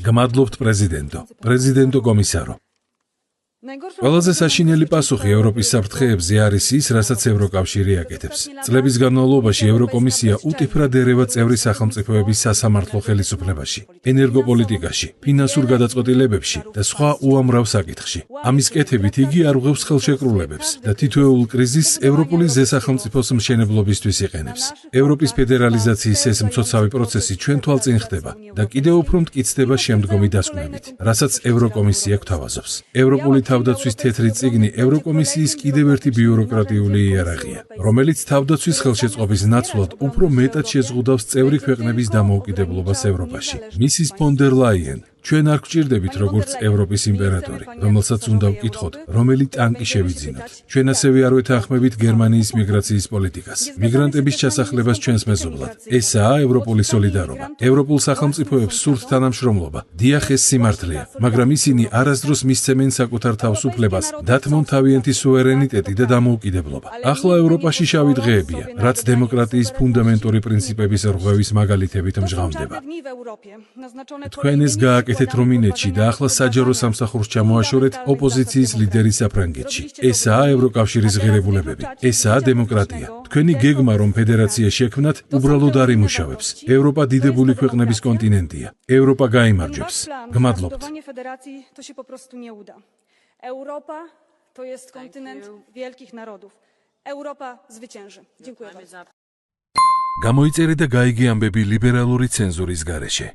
Gmadlobt prezidento komissaro. Ყველაზე საშინელი პასუხი ევროპის საფრთხეებზე არის ის, რასაც ევროკავშირი აკეთებს. წლების განმავლობაში ევროკომისია უტიფრად ერევა წევრი სახელმწიფოების სასამართლო ხელისუფლებაში, ენერგოპოლიტიკაში, ფინანსურ გადაწყვეტილებებში და სხვა უამრავ საკითხში. ამის კეთებით იგი არღვევს ხელშეკრულებებს და თითოეულ კრიზისს ევროპული ზესახელმწიფოს მშენებლობისთვის იყენებს. ევროპის ფედერალიზაციის ეს მცოცავი პროცესი ჩვენ თვალწინ ხდება და კიდევ უფრო მტკიცდება შემდგომი დასკვნებით, რასაც ევროკომისია გვთავაზობს. ევროპული თავდაცვის თეთრი წიგნი ევროკომისიის კიდევ ერთი ბიუროკრატიული იარაღია, რომელიც თავდაცვის ხელშეწყობის ნაცვლად უფრო მეტად შეზღუდავს წევრი ქვეყნების დამოუკიდებლობას ევროპაში. მისის ფონ დერ ლაიენ, ჩვენ არ გვჭირდებით როგორც ევროპის იმპერატორი, რომელსაც უნდა ვკითხოთ, რომელი ტანკი შევიძინოთ. ჩვენ ასევე არ ვეთანხმებით გერმანიის მიგრაციის პოლიტიკას, მიგრანტების ჩასახლებას ჩვენს მეზობლად. ესაა ევროპული სოლიდარობა. ევროპულ სახელმწიფოებს სურთ თანამშრომლობა. დიახ, ეს სიმართლეა, მაგრამ ისინი არასდროს მისცემენ საკუთარ თავს-უფლებას დათმონ თავიანთი სუვერენიტეტი და დამოუკიდებლობა. ახლა ევროპაში შავი დღეებია, რაც დემოკრატიის ფუნდამენტური პრინციპების რღვევის მაგალითებით მჟღავნდება. თქვენ ეს გააკეთეთ რუმინეთში და ახლა საჯარო სამსახურს ჩამოაშორეთ ოპოზიციის ლიდერის საფრანგეთში. ესაა ევროკავშირის ღირებულებები, ესაა დემოკრატია. თქვენი გეგმა, რომ ფედერაცია შექმნათ, უბრალოდ არ იმუშავებს. ევროპა დიდებული ქვეყნების კონტინენტია. ევროპა გაიმარჯვებს. Gmadlobt. Europa to jest kontynent wielkich narodów. Europa zwycięży. Dziękuję bardzo. გამოიწერე და გაიგე ამბები ლიბერალური ცენზურის გარეშე.